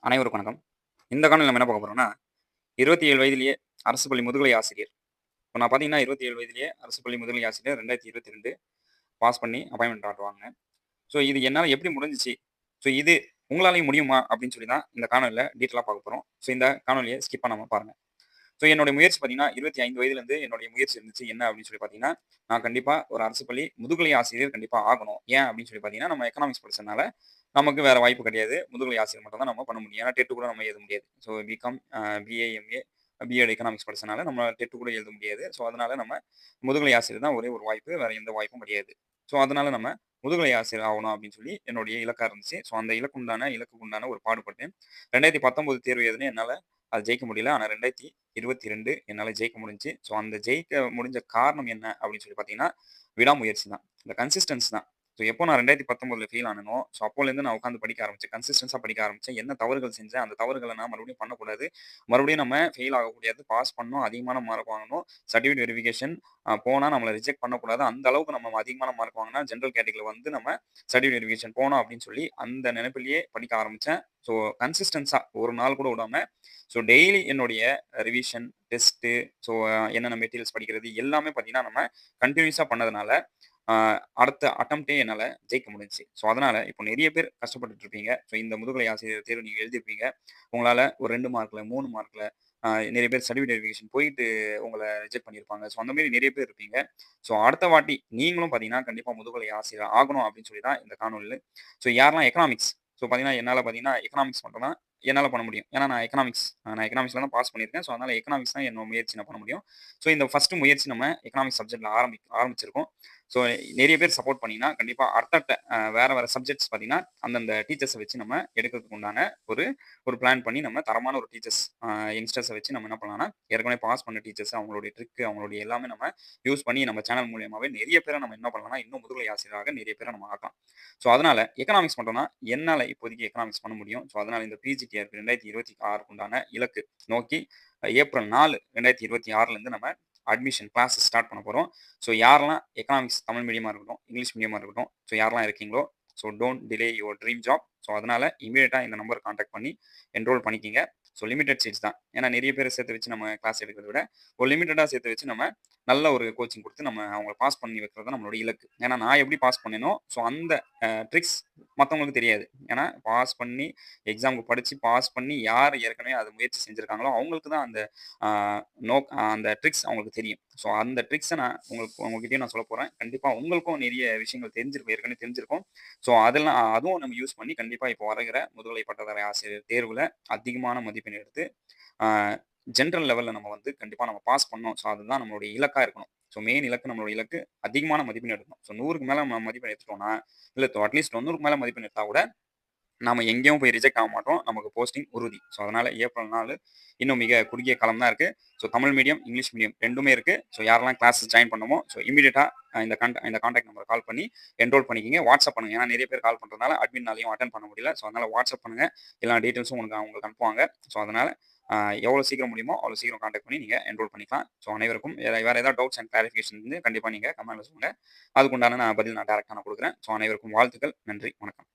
அனைவருக்கும் வணக்கம். இந்த காணொளில நம்ம என்ன பார்க்க போறோம்னா, 27 வயதிலேயே அரசு பள்ளி முதுகலை ஆசிரியர். இப்ப நான் பார்த்தீங்கன்னா, 27 வயதிலேயே அரசு பள்ளி முதுகலை ஆசிரியர் 2022 பாஸ் பண்ணி அப்பாயின்ட்மென்ட் ஆர்டர் வாங்குனேன். ஸோ இது என்னால எப்படி முடிஞ்சுச்சு? ஸோ இது உங்களாலயும் முடியுமா? அப்படின்னு சொல்லி தான் இந்த காணொளில டீட்டெயிலா பார்க்க போறோம். ஸோ இந்த காணொளிய ஸ்கிப் பண்ணாம பாருங்க. ஸோ என்னுடைய முயற்சி பார்த்தீங்கன்னா, 25 வயதிலேருந்து என்னுடைய முயற்சி இருந்துச்சு. என்ன அப்படின்னு சொல்லி பார்த்தீங்கன்னா, நான் கண்டிப்பா ஒரு அரசு பள்ளி முதுகலை ஆசிரியர் கண்டிப்பா ஆகணும். ஏன் அப்படின்னு சொல்லி பார்த்தீங்கன்னா, நம்ம எக்கனாமிக்ஸ் படிச்சதுனால, நமக்கு வேற வாய்ப்பு கிடையாது. முதுகலை ஆசிரியர் மட்டும் தான் நம்ம பண்ண முடியும். ஏன்னா டெட் கூட நம்ம எழுத முடியாது. So BCom, BA, MA, BEd economics படிச்சதுனால நம்ம டெட் கூட எழுத முடியாது. ஸோ அதனால நம்ம முதுகலை ஆசிரியர் தான் ஒரே ஒரு வாய்ப்பு. வேற எந்த வாய்ப்பும் கிடையாது. ஸோ அதனால நம்ம முதுகலை ஆசிரியர் ஆகணும் அப்படின்னு சொல்லி என்னுடைய இலக்கா இருந்துச்சு. ஸோ அந்த இலக்குக்குண்டான ஒரு பாடுபட்டேன். 2019 தேர்வு எழுதினேன். என்னால அது ஜெயிக்க முடியல. ஆனா 2022 என்னால ஜெயிக்க முடிஞ்சுச்சு. ஸோ அந்த ஜெயிக்க முடிஞ்ச காரணம் என்ன அப்படின்னு சொல்லி பார்த்தீங்கன்னா, விடாமுயற்சி தான். இந்த கன்சிஸ்டன்ஸ் தான். ஸோ எப்போ நான் 2019ல ஃபெயில் ஆனேனோ, ஸோ அப்போலேருந்து நான் உட்காந்து படிக்க ஆரம்பிச்சேன். கன்சிஸ்டன்ஸா படிக்க ஆரம்பிச்சேன். என்ன தவறுகள் செஞ்சேன், அந்த தவறுகள நான் மறுபடியும் பண்ணக்கூடாது. மறுபடியும் நம்ம ஃபெயில் ஆகக்கூடாது. பாஸ் பண்ணணும். அதிகமான மார்க் வாங்கணும். சர்டிஃபிகேட் வெரிஃபிகேஷன் போனா நம்மள ரிஜெக்ட் பண்ணக்கூடாது. அந்த அளவுக்கு நம்ம அதிகமான மார்க் வாங்குனா, ஜெனரல் கேட்டகரில வந்து நம்ம சர்டிஃபிகேட் வெரிஃபிகேஷன் போணும் அப்படின்னு சொல்லி, அந்த நெனப்பிலேயே படிக்க ஆரம்பிச்சேன். ஸோ கன்சிஸ்டன்ஸா ஒரு நாள் கூட விடாம, ஸோ டெய்லி என்னுடைய ரிவிஷன், டெஸ்ட்டு, ஸோ என்னென்ன மெட்டீரியல்ஸ் படிக்கிறது எல்லாமே பார்த்தீங்கன்னா, நம்ம கன்டினியூஸா பண்ணதுனால, அ அடுத்த அட்டெம்ப்ட்டே என்னால ஜெயிக்க முடிஞ்சுச்சு. ஸோ அதனால இப்போ நெறைய பேர் கஷ்டப்பட்டுட்டு இருப்பீங்க. ஸோ இந்த முதுகலை ஆசிரியர் தேர்வு நீங்க எழுதியிருப்பீங்க. உங்களால ஒரு 2 மார்க்ல, 3 மார்க்ல நெறைய பேர் சர்டிஃபிகேட் வெரிஃபிகேஷன் போயிட்டு உங்கள ரிஜெக்ட் பண்ணியிருப்பாங்க. ஸோ அந்த மாரி நெறைய பேர் இருப்பீங்க. ஸோ அடுத்த வாட்டி நீங்களும் பார்த்தீங்கன்னா, கண்டிப்பா முதுகலை ஆசிரியர் ஆகணும் அப்படின்னு சொல்லி தான் இந்த காணொளில. ஸோ யாரெல்லாம் எக்கனாமிக்ஸ், ஸோ பார்த்தீங்கன்னா, என்னால பார்த்தீங்கன்னா எக்கனாமிக்ஸ் மட்டும் தான் என்னால பண்ண முடியும். ஏன்னா நான் எக்கனாமிக்ஸ்ல தான் பாஸ் பண்ணியிருக்கேன். ஸோ அதனால எக்கனாமிக்ஸ் தான் என்னோட முயற்சி நான் பண்ண முடியும். ஸோ இந்த ஃபர்ஸ்ட் முயற்சி நம்ம எக்கனாமிக்ஸ் சப்ஜெக்ட்ல ஆரம்பிச்சிருக்கோம். ஸோ நெறைய பேர் சப்போர்ட் பண்ணீங்கன்னா, கண்டிப்பா அடுத்தடுத்த வேற சப்ஜெக்ட்ஸ் பார்த்தீங்கன்னா, அந்தந்த டீச்சர்ஸ வச்சு நம்ம எடுக்கிறதுக்கு உண்டான ஒரு ஒரு பிளான் பண்ணி நம்ம தரமான ஒரு டீச்சர்ஸ் யங்ஸ்டர்ஸ வச்சு நம்ம என்ன பண்ணலாம்னா, ஏற்கனவே பாஸ் பண்ண டீச்சர்ஸ் அவங்களுடைய ட்ரிக், அவங்களுடைய எல்லாமே நம்ம யூஸ் பண்ணி நம்ம சேனல் மூலியமாவே நெறைய பேர நம்ம என்ன பண்ணலாம்னா, இன்னும் முதுகலை ஆசிரியராக நெறைய பேர நம்ம ஆக்கலாம். ஸோ அதனால எக்கனாமிக்ஸ் மட்டும் தான் என்னால இப்போதைக்கு எக்கனாமிக்ஸ் பண்ண முடியும். ஸோ அதனால இந்த பிஜிடிஆர்பி 2026க்கு உண்டான இலக்கு நோக்கி ஏப்ரல் 4, 2026லேருந்து நம்ம அட்மிஷன் கிளாஸ் ஸ்டார்ட் பண்ண போறோம். ஸோ யாரெல்லாம் எக்கனாமிக்ஸ் தமிழ் மீடியமா இருக்கட்டும், இங்கிலீஷ் மீடியமா இருக்கட்டும், ஸோ யாரெல்லாம் இருக்கீங்களோ, so don't delay your dream job. So அதனால இமிடியேட்டா இந்த நம்பர் கான்டாக்ட் பண்ணி என்ரோல் பண்ணிக்கங்க. ஸோ லிமிட்டட் சீட்ஸ் தான். ஏன்னா நெறைய பேர சேர்த்து வச்சு நம்ம கிளாஸ் எடுக்கிறத விட, ஒரு லிமிட்டடா சேர்த்து வச்சு நம்ம நல்ல ஒரு கோச்சிங் குடுத்து நம்ம அவங்கள பாஸ் பண்ணி வைக்கிறது தான் நம்மளோட இலக்கு. ஏன்னா நான் எப்படி பாஸ் பண்ணேனோ, ஸோ அந்த ட்ரிக்ஸ் மத்தவங்களுக்கு தெரியாது. ஏன்னா பாஸ் பண்ணி எக்ஸாம்க்கு படிச்சு பாஸ் பண்ணி யார் ஏற்கனவே அத முயற்சி செஞ்சிருக்காங்களோ, அவங்களுக்கு தான் அந்த ஆ அந்த ட்ரிக்ஸ் அவங்களுக்கு தெரியும். ஸோ அந்த ட்ரிக்ஸ நான் உங்ககிட்டயும் நான் சொல்லப் போறேன். கண்டிப்பா உங்களுக்கும் நெறைய விஷயங்கள் தெரிஞ்சிருக்கும். ஏற்கனவே தெரிஞ்சிருக்கும். ஸோ அதுவும் நம்ம யூஸ் பண்ணி கண்டிப்பா இப்போ வருகிற முதுகலை பட்டதாரி ஆசிரியர் தேர்வுல அதிகமான மதிப்பெண் எடுத்து, ஆ ஜெனரல் லெவல்ல நம்ம வந்து கண்டிப்பா நம்ம பாஸ் பண்ணணும். ஸோ அதுதான் நம்மளுடைய இலக்கா இருக்கணும். ஸோ மெயின் இலக்கு நம்மளோட இலக்கு அதிகமான மதிப்பெண் எடுக்கணும். ஸோ 100க்கு மேல நம்ம மதிப்பெண் எடுத்துட்டோம்னா, இல்ல அட்லீஸ்ட் 90க்கு மேல மதிப்பெண் எடுத்தா கூட நாம எங்கேயும் போய் ரிஜெக்ட் ஆக மாட்டோம். நமக்கு போஸ்டிங் உறுதி. ஸோ அதனால ஏப்ரல் 4 இன்னும் மிக குறுகிய காலம் தான் இருக்கு. So Tamil medium, English medium 2மே இருக்கு. ஸோ யாரெல்லாம் கிளாஸஸ் ஜாயின் பண்ணணுமோ, ஸோ இமிடியேட்டா இந்த கான்டாக்ட் நம்பர் கால் பண்ணி என்ரோல் பண்ணிக்கங்க. வாட்ஸ்அப் பண்ணுங்க. ஏன்னா நெறைய பேர் கால் பண்றதுனால அட்மின்னாலயும் அட்டெண்ட் பண்ண முடியல. ஸோ அதனால வாட்ஸ்அப் பண்ணுங்க. எல்லா டீட்டெயில்ஸும் உங்களுக்கு அனுப்புவாங்க. ஸோ அதனால எவ்வளோ சீக்கிரம் முடியுமோ, அவ்வளோ சீக்கிரம் கான்டாக்ட் பண்ணி நீங்க என்ரோல் பண்ணிக்கலாம். ஸோ அனைவருக்கும் வேற ஏதாவது டவுட்ஸ் அண்ட் கிளாரிஃபிகேஷன் இருந்து கண்டிப்பா நீங்க கமெண்ட்ல சொல்லுங்க. அதுக்குண்டான பதில் நான் டைரக்ட்டா குடுக்குறேன். ஸோ அனைவருக்கும் வாழ்த்துக்கள். நன்றி. வணக்கம்.